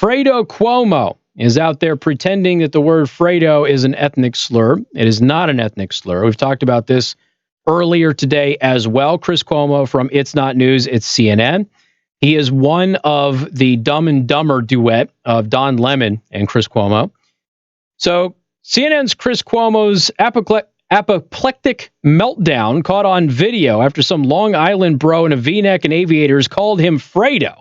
Fredo Cuomo is out there pretending that the word Fredo is an ethnic slur. It is not an ethnic slur. We've talked about this earlier today as well. Chris Cuomo from It's Not News, It's CNN. He is one of the Dumb and Dumber duet of Don Lemon and Chris Cuomo. So CNN's Chris Cuomo's apoplectic meltdown caught on video after some Long Island bro in a V-neck and aviators called him Fredo.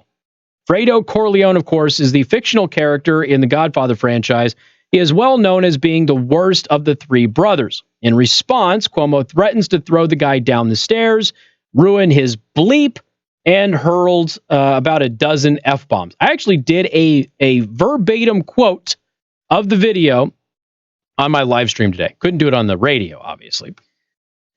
Fredo Corleone, of course, is the fictional character in the Godfather franchise. He is well known as being the worst of the three brothers. In response, Cuomo threatens to throw the guy down the stairs, ruin his bleep, and hurled about a dozen F-bombs. I actually did a verbatim quote of the video on my live stream today. Couldn't do it on the radio, obviously.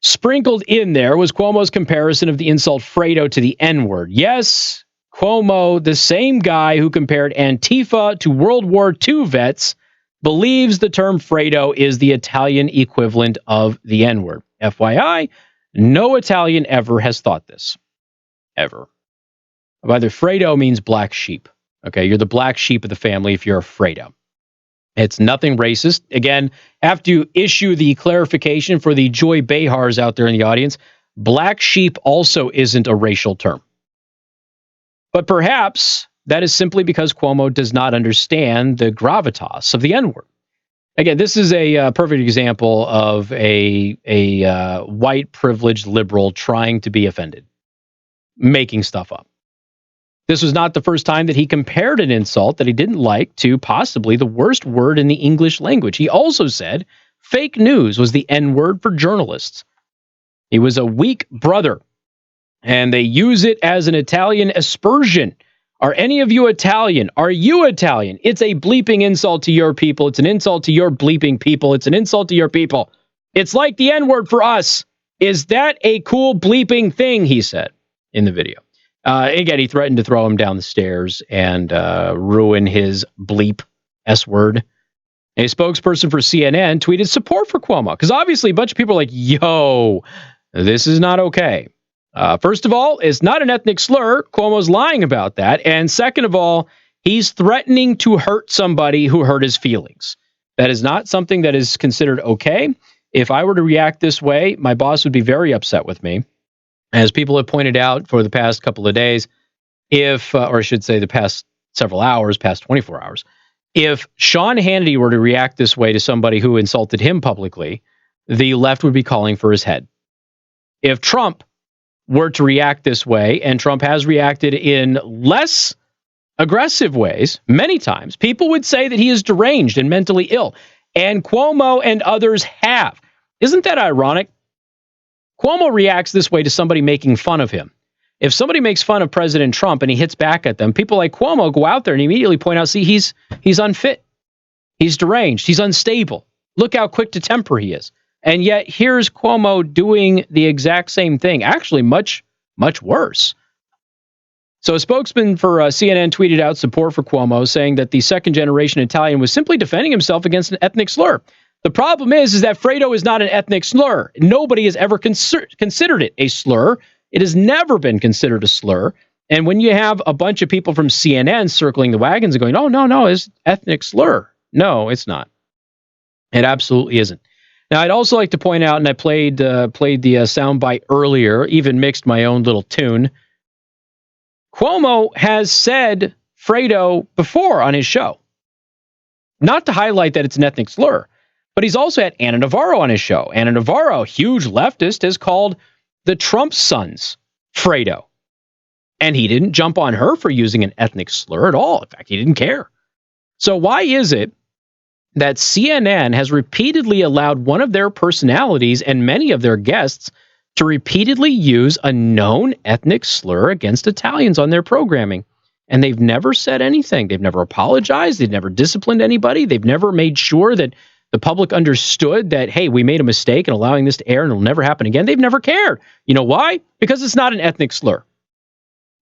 Sprinkled in there was Cuomo's comparison of the insult Fredo to the N-word. Yes, Cuomo, the same guy who compared Antifa to World War II vets, believes the term Fredo is the Italian equivalent of the N-word. FYI, no Italian ever has thought this. Ever. By the way, Fredo means black sheep. Okay, you're the black sheep of the family if you're a Fredo. It's nothing racist. Again, have to issue the clarification for the Joy Behars out there in the audience. Black sheep also isn't a racial term. But perhaps that is simply because Cuomo does not understand the gravitas of the N-word. Again, this is a perfect example of a white privileged liberal trying to be offended, making stuff up. This was not the first time that he compared an insult that he didn't like to possibly the worst word in the English language. He also said fake news was the N-word for journalists. He was a weak brother, and they use it as an Italian aspersion. Are any of you Italian? Are you Italian? It's a bleeping insult to your people. It's an insult to your bleeping people. It's an insult to your people. It's like the N-word for us. Is that a cool bleeping thing? He said in the video. Again, he threatened to throw him down the stairs and ruin his bleep S-word. A spokesperson for CNN tweeted support for Cuomo, because obviously a bunch of people are like, yo, this is not okay. First of all, it's not an ethnic slur. Cuomo's lying about that. And second of all, he's threatening to hurt somebody who hurt his feelings. That is not something that is considered okay. If I were to react this way, my boss would be very upset with me. As people have pointed out for the past couple of days, or I should say the past several hours, past 24 hours, if Sean Hannity were to react this way to somebody who insulted him publicly, the left would be calling for his head. If Trump were to react this way, and Trump has reacted in less aggressive ways many times, people would say that he is deranged and mentally ill. And Cuomo and others have. Isn't that ironic? Cuomo reacts this way to somebody making fun of him. If somebody makes fun of President Trump and he hits back at them, people like Cuomo go out there and immediately point out, see, he's unfit. He's deranged. He's unstable. Look how quick to temper he is. And yet here's Cuomo doing the exact same thing, actually much, much worse. So a spokesman for CNN tweeted out support for Cuomo, saying that the second-generation Italian was simply defending himself against an ethnic slur. The problem is that Fredo is not an ethnic slur. Nobody has ever considered it a slur. It has never been considered a slur. And when you have a bunch of people from CNN circling the wagons and going, oh, no, it's ethnic slur. No, it's not. It absolutely isn't. Now, I'd also like to point out, and I played the soundbite earlier, even mixed my own little tune. Cuomo has said Fredo before on his show. Not to highlight that it's an ethnic slur, but he's also had Ana Navarro on his show. Ana Navarro, huge leftist, has called the Trump sons Fredo. And he didn't jump on her for using an ethnic slur at all. In fact, he didn't care. So why is it that CNN has repeatedly allowed one of their personalities and many of their guests to repeatedly use a known ethnic slur against Italians on their programming? And they've never said anything. They've never apologized. They've never disciplined anybody. They've never made sure that the public understood that, hey, we made a mistake in allowing this to air and it'll never happen again. They've never cared. You know why? Because it's not an ethnic slur.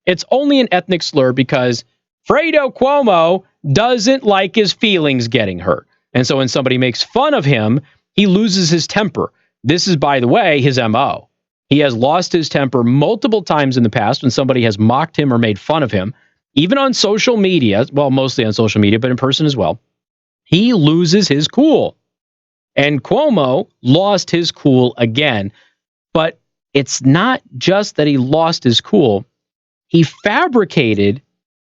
It's only an ethnic slur because Fredo Cuomo doesn't like his feelings getting hurt. And so when somebody makes fun of him, he loses his temper. This is, by the way, his MO. He has lost his temper multiple times in the past when somebody has mocked him or made fun of him. even on social media, well, mostly on social media, but in person as well, he loses his cool. And Cuomo lost his cool again. But it's not just that he lost his cool. He fabricated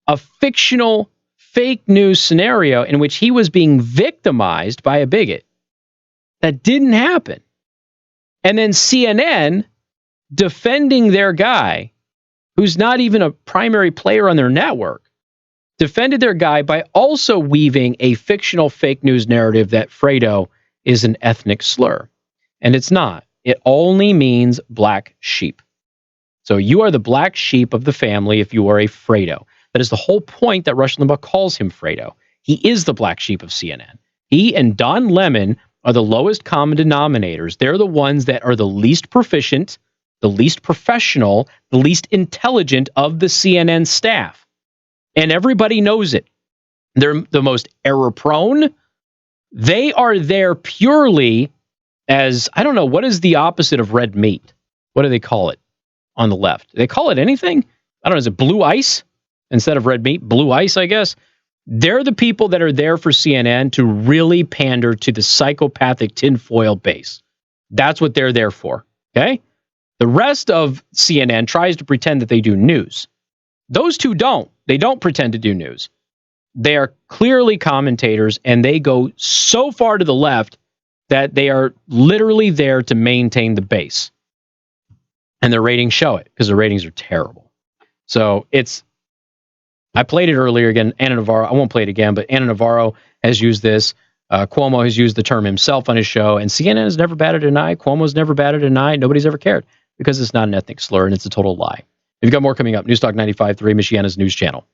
a fictional fake news scenario in which he was being victimized by a bigot. That didn't happen. And then CNN defending their guy, who's not even a primary player on their network, defended their guy by also weaving a fictional fake news narrative that Fredo is an ethnic slur. And it's not. It only means black sheep. So you are the black sheep of the family if you are a Fredo. That is the whole point that Rush Limbaugh calls him Fredo. He is the black sheep of CNN. He and Don Lemon are the lowest common denominators. They're the ones that are the least proficient, the least professional, the least intelligent of the CNN staff. And everybody knows it. They're the most error-prone. They are there purely as, I don't know, what is the opposite of red meat? What do they call it on the left? Do they call it anything? I don't know, is it blue ice? Instead of red meat, blue ice, I guess. They're the people that are there for CNN to really pander to the psychopathic tinfoil base. That's what they're there for, okay? The rest of CNN tries to pretend that they do news. Those two don't. They don't pretend to do news. They are clearly commentators, and they go so far to the left that they are literally there to maintain the base. And their ratings show it, because the ratings are terrible. So it's, I played it earlier again, Ana Navarro, I won't play it again, but Ana Navarro has used this. Cuomo has used the term himself on his show, and CNN has never batted an eye. Cuomo's never batted an eye. Nobody's ever cared, because it's not an ethnic slur, and it's a total lie. We've got more coming up. Newstalk 95.3, Michiana's news channel.